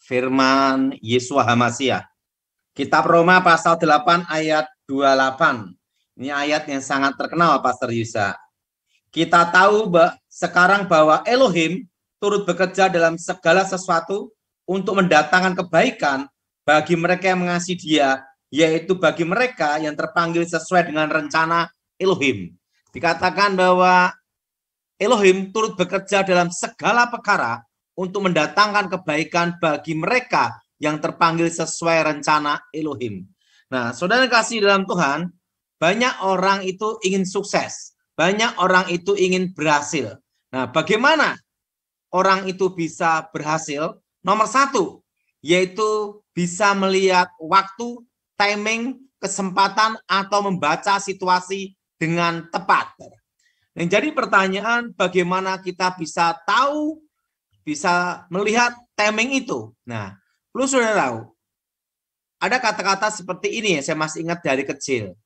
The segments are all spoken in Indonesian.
firman Yesua HaMasiah. Kitab Roma pasal 8 ayat 28. Ini ayat yang sangat terkenal, Pastor Yusa. Kita tahu sekarang bahwa Elohim turut bekerja dalam segala sesuatu untuk mendatangkan kebaikan bagi mereka yang mengasihi Dia, yaitu bagi mereka yang terpanggil sesuai dengan rencana Elohim. Dikatakan bahwa Elohim turut bekerja dalam segala perkara untuk mendatangkan kebaikan bagi mereka yang terpanggil sesuai rencana Elohim. Nah, saudara kasih dalam Tuhan, banyak orang itu ingin sukses, banyak orang itu ingin berhasil. Nah, bagaimana orang itu bisa berhasil? Nomor satu, yaitu bisa melihat waktu, timing, kesempatan, atau membaca situasi dengan tepat. Yang jadi pertanyaan, bagaimana kita bisa tahu, bisa melihat timing itu? Nah, lu sudah tahu, ada kata-kata seperti ini ya, saya masih ingat dari kecil.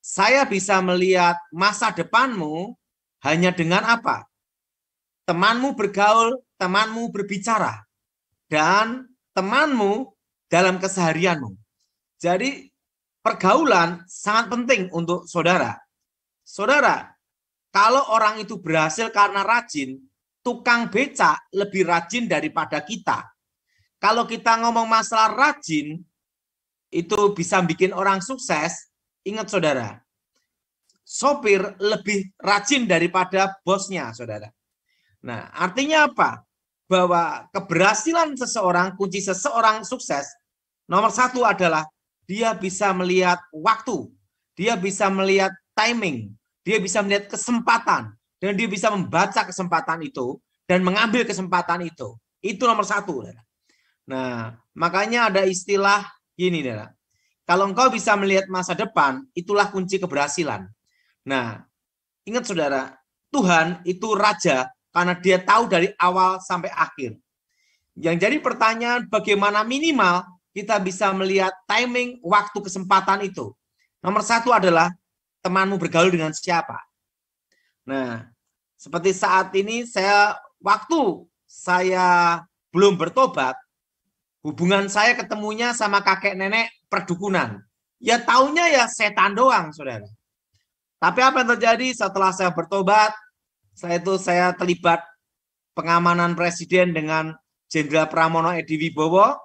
Saya bisa melihat masa depanmu hanya dengan apa? Temanmu bergaul, temanmu berbicara, dan temanmu dalam keseharianmu. Jadi pergaulan sangat penting untuk saudara. Saudara, kalau orang itu berhasil karena rajin, tukang becak lebih rajin daripada kita. Kalau kita ngomong masalah rajin, itu bisa bikin orang sukses. Ingat saudara, sopir lebih rajin daripada bosnya, saudara. Nah, artinya apa? Bahwa keberhasilan seseorang, kunci seseorang sukses, nomor satu adalah dia bisa melihat waktu, dia bisa melihat timing, dia bisa melihat kesempatan, dan dia bisa membaca kesempatan itu dan mengambil kesempatan itu. Itu nomor satu. Nah, makanya ada istilah gini, saudara. Kalau engkau bisa melihat masa depan, itulah kunci keberhasilan. Nah, ingat saudara, Tuhan itu raja karena dia tahu dari awal sampai akhir. Yang jadi pertanyaan, bagaimana minimal kita bisa melihat timing, waktu, kesempatan itu. Nomor satu adalah temanmu bergaul dengan siapa. Nah, seperti saat ini waktu saya belum bertobat, hubungan saya ketemunya sama kakek nenek perdukunan. Ya taunya ya setan doang, saudara. Tapi apa yang terjadi setelah saya bertobat, saya terlibat pengamanan presiden dengan Jenderal Pramono Edi Wibowo.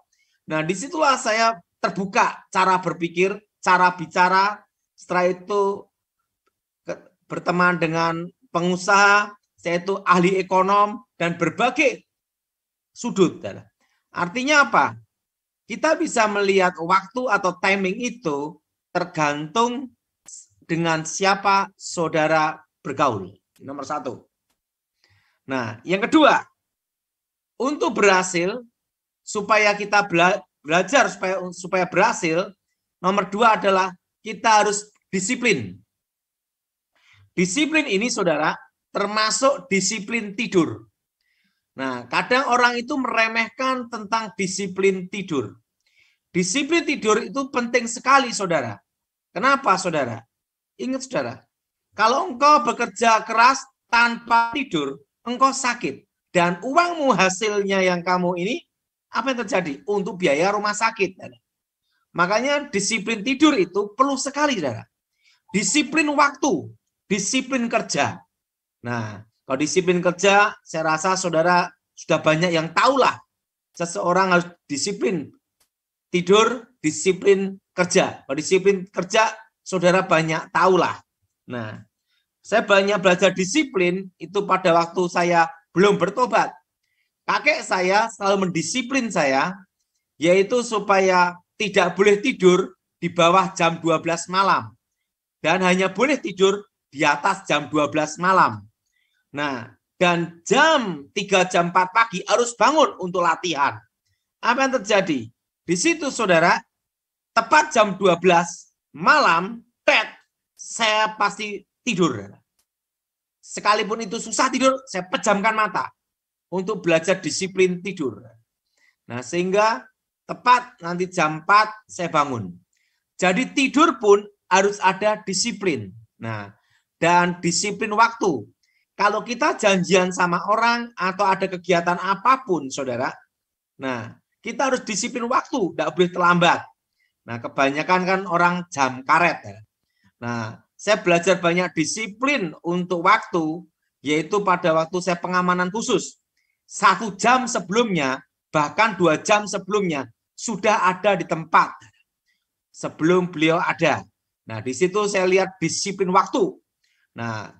Nah, disitulah saya terbuka cara berpikir, cara bicara. Setelah itu berteman dengan pengusaha, saya itu ahli ekonom dan berbagai sudut. Artinya apa? Kita bisa melihat waktu atau timing itu tergantung dengan siapa saudara bergaul. Nomor satu. Nah, yang kedua, untuk berhasil, supaya kita belajar supaya berhasil, nomor dua adalah kita harus disiplin. Disiplin ini, saudara, termasuk disiplin tidur. Nah, kadang orang itu meremehkan tentang disiplin tidur. Disiplin tidur itu penting sekali, saudara. Kenapa, saudara? Ingat, saudara, kalau engkau bekerja keras tanpa tidur, engkau sakit. Dan uangmu hasilnya yang kamu ini, apa yang terjadi? Untuk biaya rumah sakit. Makanya disiplin tidur itu perlu sekali, saudara. Disiplin waktu, disiplin kerja. Nah, kalau disiplin kerja, saya rasa saudara sudah banyak yang tahulah. Seseorang harus disiplin tidur, disiplin kerja. Kalau disiplin kerja, saudara banyak tahulah. Nah, saya banyak belajar disiplin itu pada waktu saya belum bertobat. Kakek saya selalu mendisiplin saya, yaitu supaya tidak boleh tidur di bawah jam 12 malam. Dan hanya boleh tidur di atas jam 12 malam. Nah, dan jam 3 jam 4 pagi harus bangun untuk latihan. Apa yang terjadi? Di situ, saudara, tepat jam 12 malam, saya pasti tidur. Sekalipun itu susah tidur, saya pejamkan mata untuk belajar disiplin tidur. Nah, sehingga tepat nanti jam 4 saya bangun. Jadi tidur pun harus ada disiplin. Nah, dan disiplin waktu. Kalau kita janjian sama orang atau ada kegiatan apapun, saudara, nah, Kita harus disiplin waktu, tidak boleh terlambat. Nah, kebanyakan kan orang jam karet. Ya. Nah, saya belajar banyak disiplin untuk waktu, yaitu pada waktu saya pengamanan khusus. 1 jam sebelumnya, bahkan 2 jam sebelumnya, sudah ada di tempat sebelum beliau ada. Nah, di situ saya lihat disiplin waktu. Nah,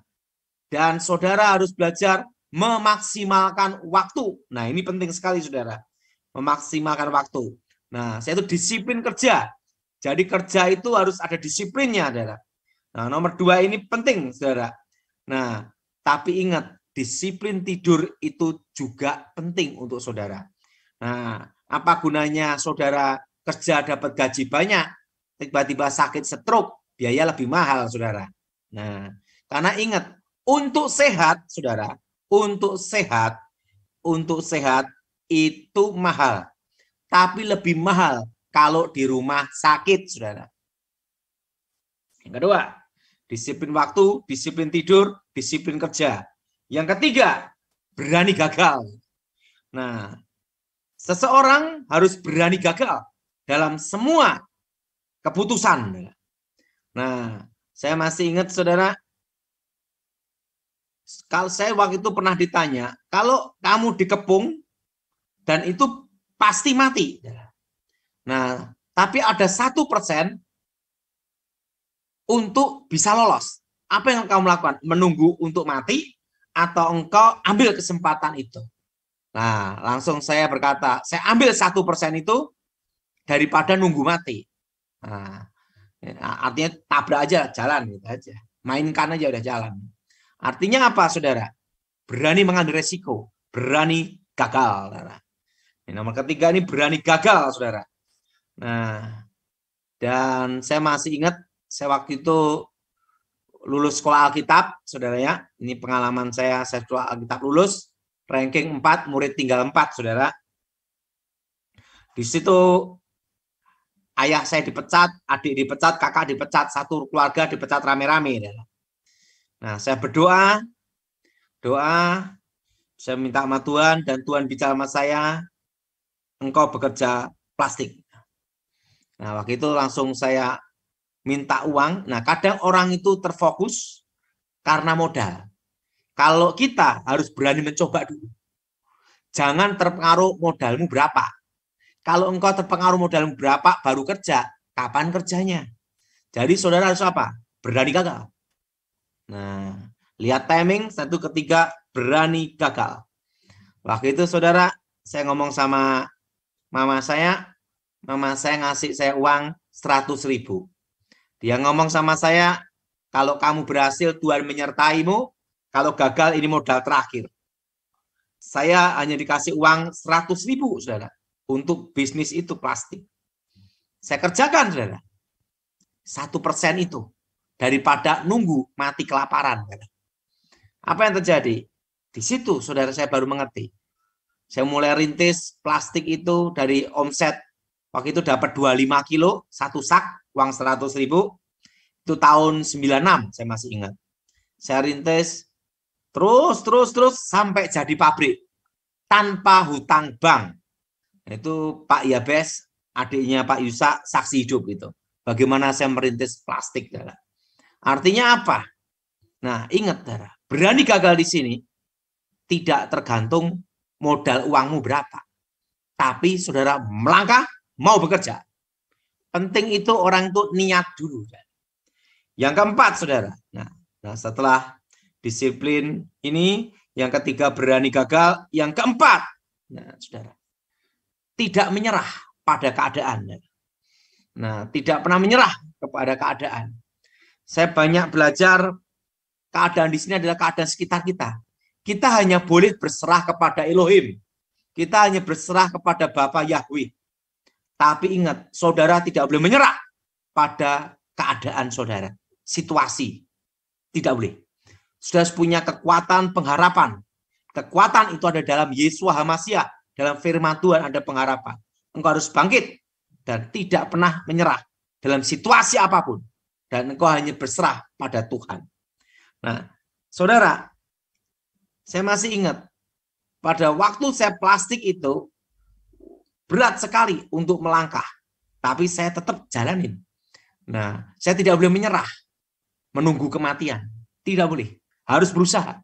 dan saudara harus belajar memaksimalkan waktu. Nah, ini penting sekali, saudara. Memaksimalkan waktu. Nah, saya itu disiplin kerja. Jadi kerja itu harus ada disiplinnya, saudara. Nah, nomor 2 ini penting, saudara. Nah, tapi ingat, disiplin tidur itu juga penting untuk saudara. Nah, apa gunanya saudara kerja dapat gaji banyak, tiba-tiba sakit stroke, biaya lebih mahal, saudara. Nah, karena ingat, untuk sehat, saudara, untuk sehat itu mahal. Tapi lebih mahal kalau di rumah sakit, saudara. Yang kedua, disiplin waktu, disiplin tidur, disiplin kerja. Yang ketiga, berani gagal. Nah, seseorang harus berani gagal dalam semua keputusan. Nah, saya masih ingat, saudara, kalau saya waktu itu pernah ditanya, kalau kamu dikepung dan itu pasti mati. Nah, tapi ada 1% untuk bisa lolos. Apa yang kamu lakukan? Menunggu untuk mati atau engkau ambil kesempatan itu? Nah, langsung saya berkata, saya ambil 1% itu daripada nunggu mati. Nah, artinya tabrak aja, jalan gitu aja. Mainkan aja udah jalan. Artinya apa, saudara? Berani mengambil resiko, berani gagal. Saudara. Nomor ketiga ini berani gagal, saudara. Nah, dan saya masih ingat, saya waktu itu lulus sekolah Alkitab, saudara ya. Ini pengalaman saya sekolah Alkitab lulus, ranking 4, murid tinggal 4, saudara. Di situ ayah saya dipecat, adik dipecat, kakak dipecat, satu keluarga dipecat rame-rame. Nah, saya berdoa, saya minta sama Tuhan, dan Tuhan bicara sama saya, engkau bekerja plastik. Nah, waktu itu langsung saya minta uang. Nah, kadang orang itu terfokus karena modal. Kalau kita harus berani mencoba dulu. Jangan terpengaruh modalmu berapa. Kalau engkau terpengaruh modalmu berapa, baru kerja. Kapan kerjanya? Jadi saudara harus apa? Berani gagal. Nah, lihat timing, 1, 3, berani gagal. Waktu itu saudara, saya ngomong sama mama saya ngasih saya uang 100.000. Dia ngomong sama saya, kalau kamu berhasil Tuhan menyertaimu, kalau gagal ini modal terakhir. Saya hanya dikasih uang 100.000, saudara, untuk bisnis itu plastik. Saya kerjakan, saudara. 1% itu daripada nunggu mati kelaparan. Saudara. Apa yang terjadi? Di situ, saudara, saya baru mengerti. Saya mulai rintis plastik itu dari omset. Waktu itu dapat 25 kilo, 1 sak, uang 100.000. Itu tahun 96, saya masih ingat. Saya rintis terus sampai jadi pabrik tanpa hutang bank. Itu Pak Yabes, adiknya Pak Yusa, saksi hidup itu. Bagaimana saya merintis plastik, saudara. Artinya apa? Nah, ingat, saudara, berani gagal di sini tidak tergantung modal uangmu berapa. Tapi saudara melangkah, mau bekerja. Penting itu orang itu niat dulu. Yang keempat, saudara. Nah, setelah disiplin ini, yang ketiga berani gagal, yang keempat, nah, saudara, tidak menyerah pada keadaan. Nah, tidak pernah menyerah kepada keadaan. Saya banyak belajar keadaan di sini adalah keadaan sekitar kita. Kita hanya boleh berserah kepada Elohim. Kita hanya berserah kepada Bapa Yahweh. Tapi ingat, saudara tidak boleh menyerah pada keadaan saudara. Situasi. Tidak boleh. Saudara punya kekuatan pengharapan. Kekuatan itu ada dalam Yesua HaMasiah. Dalam firman Tuhan ada pengharapan. Engkau harus bangkit dan tidak pernah menyerah dalam situasi apapun. Dan engkau hanya berserah pada Tuhan. Nah, saudara, saya masih ingat pada waktu saya plastik itu berat sekali untuk melangkah, tapi saya tetap jalanin. Nah, saya tidak boleh menyerah, menunggu kematian. Tidak boleh. Harus berusaha.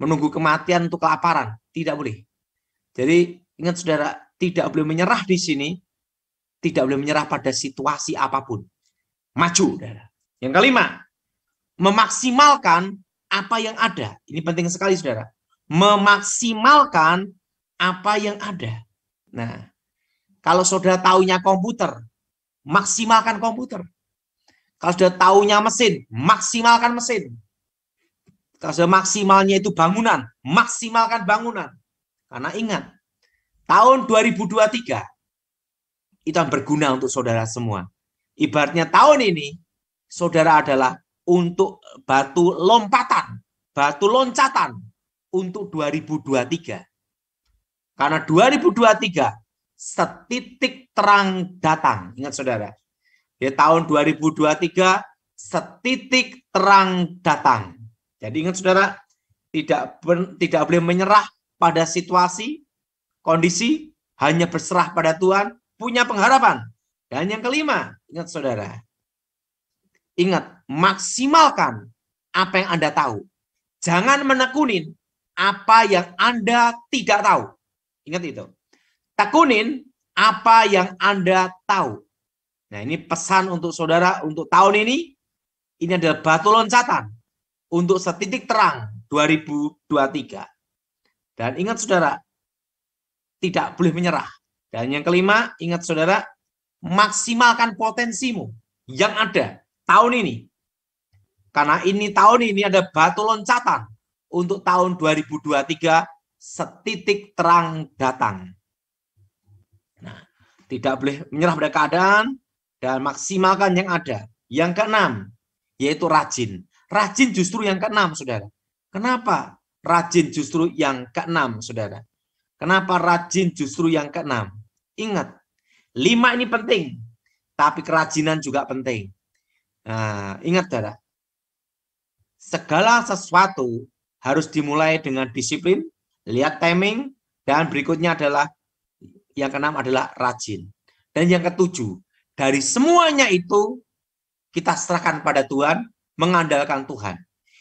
Menunggu kematian untuk kelaparan. Tidak boleh. Jadi, ingat saudara, tidak boleh menyerah di sini. Tidak boleh menyerah pada situasi apapun. Maju. Saudara. Yang kelima, memaksimalkan apa yang ada. Ini penting sekali, saudara. Memaksimalkan apa yang ada. Nah, kalau saudara taunya komputer, maksimalkan komputer. Kalau sudah taunya mesin, maksimalkan mesin. Kalau sudah maksimalnya itu bangunan, maksimalkan bangunan. Karena ingat, tahun 2023 itu akan berguna untuk saudara semua. Ibaratnya tahun ini, saudara adalah untuk batu lompatan, batu loncatan untuk 2023. Karena 2023, setitik terang datang. Ingat saudara, di tahun 2023 setitik terang datang. Jadi ingat saudara, tidak boleh menyerah pada situasi, kondisi, hanya berserah pada Tuhan, punya pengharapan. Dan yang kelima, ingat saudara, ingat, maksimalkan apa yang Anda tahu. Jangan menekunin apa yang Anda tidak tahu. Ingat itu. Tekunin apa yang Anda tahu. Nah, ini pesan untuk saudara untuk tahun ini. Ini adalah batu loncatan untuk setitik terang 2023. Dan ingat saudara, tidak boleh menyerah. Dan yang kelima, ingat saudara, maksimalkan potensimu yang ada tahun ini. Karena ini tahun ini ada batu loncatan untuk tahun 2023, setitik terang datang. Nah, tidak boleh menyerah pada keadaan, dan maksimalkan yang ada. Yang keenam, yaitu rajin. Rajin justru yang keenam, saudara. Kenapa rajin justru yang keenam, saudara? Kenapa rajin justru yang keenam? Ingat, 5 ini penting, tapi kerajinan juga penting. Nah, ingat, saudara. Segala sesuatu harus dimulai dengan disiplin, lihat timing, dan berikutnya adalah, yang keenam adalah rajin. Dan yang ketujuh, dari semuanya itu, kita serahkan pada Tuhan, mengandalkan Tuhan.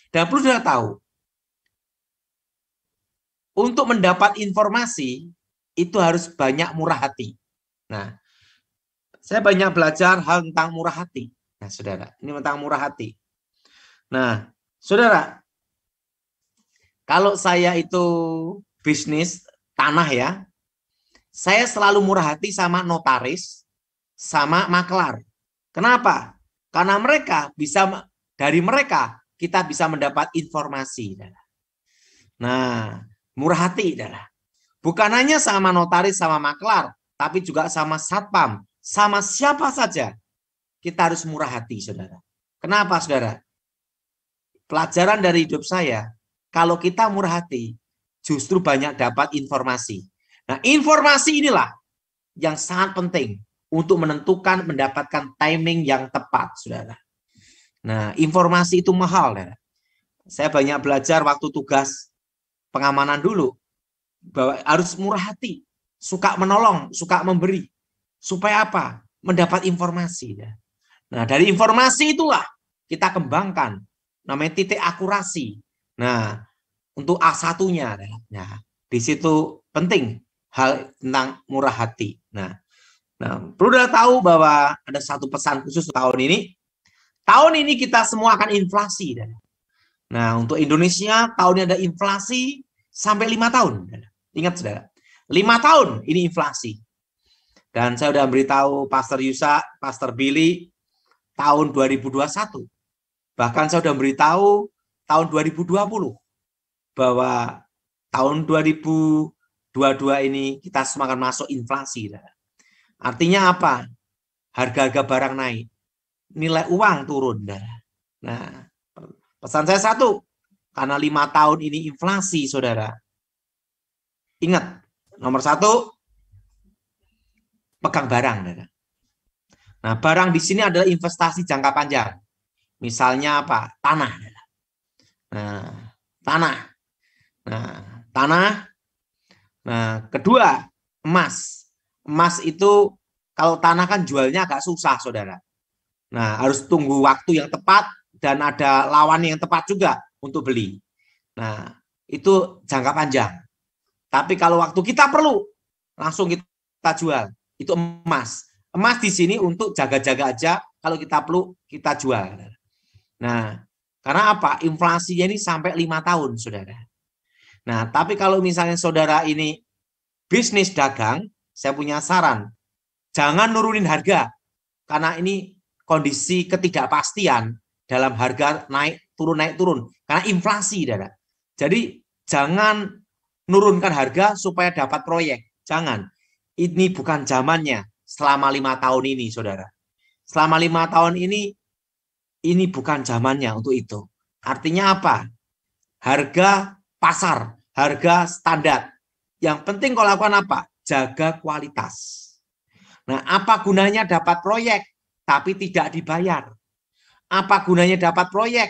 Dan perlu kita tahu, untuk mendapat informasi, itu harus banyak murah hati. Nah, saya banyak belajar hal tentang murah hati. Nah, saudara, ini tentang murah hati. Nah, saudara, kalau saya itu bisnis tanah ya, saya selalu murah hati sama notaris, sama maklar. Kenapa? Karena dari mereka kita bisa mendapat informasi. Nah, murah hati. Bukan hanya sama notaris, sama maklar, tapi juga sama satpam, sama siapa saja. Kita harus murah hati, saudara. Kenapa, saudara? Pelajaran dari hidup saya, kalau kita murah hati, justru banyak dapat informasi. Nah, informasi inilah yang sangat penting untuk menentukan, mendapatkan timing yang tepat, saudara. Nah, informasi itu mahal, saudara. Saya banyak belajar waktu tugas pengamanan dulu, bahwa harus murah hati, suka menolong, suka memberi. Supaya apa? Mendapat informasi. Nah, dari informasi itulah kita kembangkan, namanya titik akurasi. Nah, untuk A1-nya, nah, di situ penting hal tentang murah hati. Nah, perlu kita tahu bahwa ada satu pesan khusus tahun ini. Tahun ini kita semua akan inflasi. Nah, untuk Indonesia tahun ini ada inflasi sampai 5 tahun. Ingat, saudara, 5 tahun ini inflasi. Dan saya sudah beritahu Pastor Yusa, Pastor Billy, tahun 2021. Bahkan saya sudah beritahu tahun 2020 bahwa tahun 2022 ini kita semua akan masuk inflasi. Artinya apa? Harga-harga barang naik, nilai uang turun. Nah, pesan saya satu, karena 5 tahun ini inflasi, saudara. Ingat, nomor 1, pegang barang. Nah, barang di sini adalah investasi jangka panjang. Misalnya apa? Tanah. Nah, tanah. Nah, kedua, emas. Emas itu kalau tanah kan jualnya agak susah, saudara. Nah, harus tunggu waktu yang tepat dan ada lawan yang tepat juga untuk beli. Nah, itu jangka panjang. Tapi kalau waktu kita perlu, langsung kita jual. Itu emas. Emas di sini untuk jaga-jaga aja, kalau kita perlu kita jual. Nah, karena apa? Inflasinya ini sampai 5 tahun, saudara. Nah, tapi kalau misalnya saudara ini bisnis dagang, saya punya saran. Jangan nurunin harga. Karena ini kondisi ketidakpastian dalam harga naik turun. Karena inflasi, saudara. Jadi, jangan nurunkan harga supaya dapat proyek. Jangan. Ini bukan zamannya selama 5 tahun ini, saudara. Selama 5 tahun ini bukan zamannya untuk itu. Artinya apa? Harga pasar, harga standar. Yang penting kau lakukan apa? Jaga kualitas. Nah, apa gunanya dapat proyek tapi tidak dibayar? Apa gunanya dapat proyek?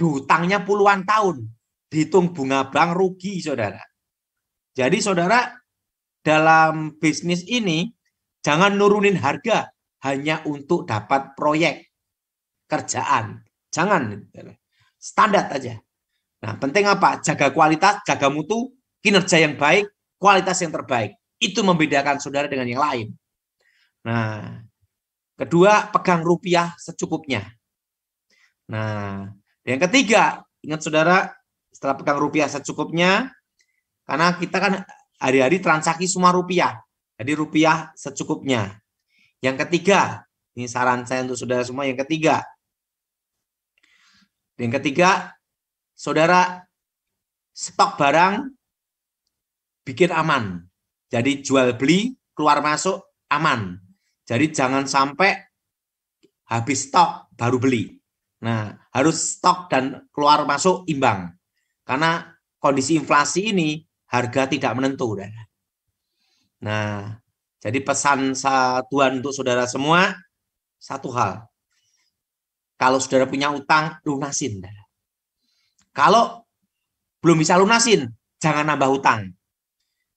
Hutangnya puluhan tahun. Dihitung bunga bank rugi, saudara. Jadi, saudara, dalam bisnis ini jangan nurunin harga hanya untuk dapat proyek kerjaan. Jangan. Standar aja. Nah, penting apa? Jaga kualitas, jaga mutu, kinerja yang baik, kualitas yang terbaik. Itu membedakan saudara dengan yang lain. Nah, kedua, pegang rupiah secukupnya. Nah, yang ketiga, ingat saudara, setelah pegang rupiah secukupnya, karena kita kan hari-hari transaksi semua rupiah. Jadi rupiah secukupnya. Yang ketiga, ini saran saya untuk saudara semua, yang ketiga. Yang ketiga, saudara stok barang bikin aman. Jadi jual beli, keluar masuk aman. Jadi jangan sampai habis stok baru beli. Nah, harus stok dan keluar masuk imbang. Karena kondisi inflasi ini harga tidak menentu. Nah, jadi pesan Tuhan untuk saudara semua, satu hal. Kalau saudara punya utang, lunasin. Kalau belum bisa lunasin, jangan nambah utang.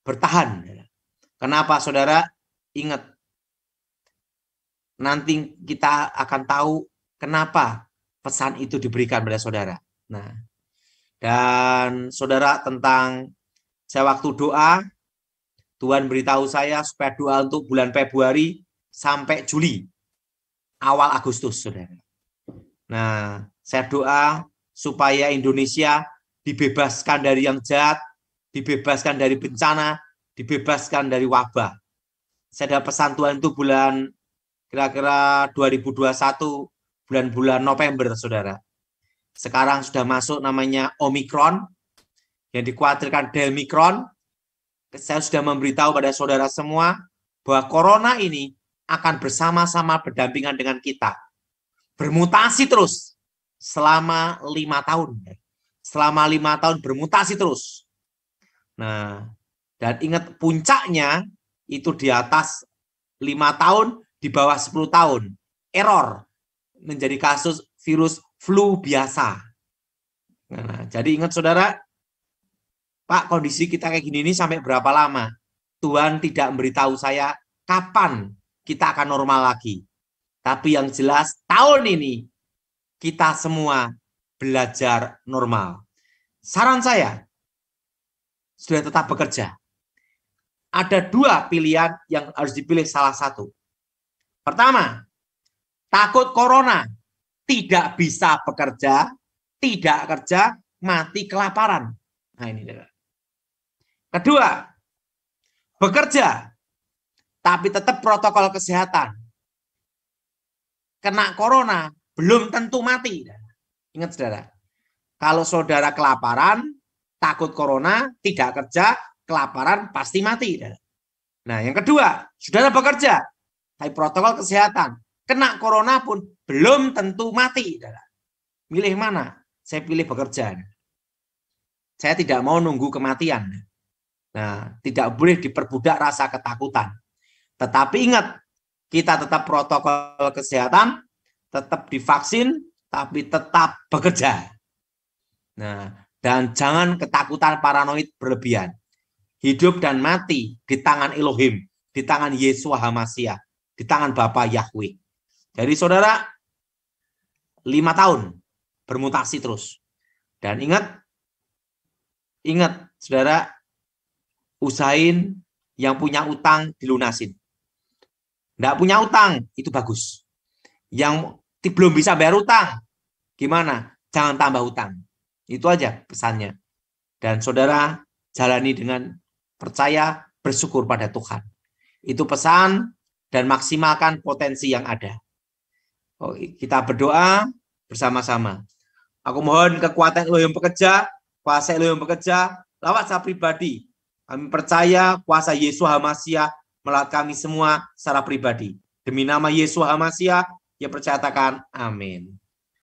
Bertahan. Kenapa, saudara? Ingat, nanti kita akan tahu kenapa pesan itu diberikan pada saudara. Nah, dan saudara, tentang saya waktu doa, Tuhan beritahu saya supaya doa untuk bulan Februari sampai Juli, awal Agustus, saudara. Nah, saya doa supaya Indonesia dibebaskan dari yang jahat, dibebaskan dari bencana, dibebaskan dari wabah. Saya dapat pesan Tuhan itu bulan kira-kira 2021, bulan-bulan November, saudara. Sekarang sudah masuk namanya Omikron, yang dikhawatirkan Delmikron. Saya sudah memberitahu pada saudara semua bahwa corona ini akan bersama-sama berdampingan dengan kita. Bermutasi terus selama 5 tahun. Selama 5 tahun bermutasi terus. Nah, dan ingat puncaknya itu di atas 5 tahun, di bawah 10 tahun. Error menjadi kasus virus flu biasa. Nah, jadi ingat saudara, Pak, kondisi kita kayak gini ini sampai berapa lama? Tuhan tidak memberitahu saya kapan kita akan normal lagi. Tapi yang jelas tahun ini kita semua belajar normal. Saran saya, sudah tetap bekerja. Ada 2 pilihan yang harus dipilih salah satu. Pertama, takut corona, tidak bisa bekerja, tidak kerja, mati kelaparan. Nah, ini. Kedua, bekerja, tapi tetap protokol kesehatan. Kena corona, belum tentu mati. Ingat, saudara, kalau saudara kelaparan, takut corona, tidak kerja, kelaparan, pasti mati. Nah, yang kedua, saudara bekerja, tapi protokol kesehatan, kena corona pun belum tentu mati. Milih mana? Saya pilih bekerja. Saya tidak mau nunggu kematian. Nah, tidak boleh diperbudak rasa ketakutan. Tetapi ingat, kita tetap protokol kesehatan, tetap divaksin, tapi tetap bekerja. Nah, dan jangan ketakutan paranoid berlebihan. Hidup dan mati di tangan Elohim. di tangan Yesua HaMasiah, di tangan Bapa Yahweh. Jadi saudara, 5 tahun bermutasi terus. Dan ingat saudara, usahain yang punya utang dilunasin. Nggak punya utang, itu bagus. Yang belum bisa bayar utang, gimana? Jangan tambah utang. Itu aja pesannya. Dan saudara, jalani dengan percaya, bersyukur pada Tuhan. Itu pesan, dan maksimalkan potensi yang ada. Kita berdoa bersama-sama. Aku mohon kekuatan Elohim bekerja, kuasa Elohim bekerja, lewat saya pribadi. Kami percaya kuasa Yesua HaMasiah melalui kami semua secara pribadi. Demi nama Yesua HaMasiah, ya percatakan amin.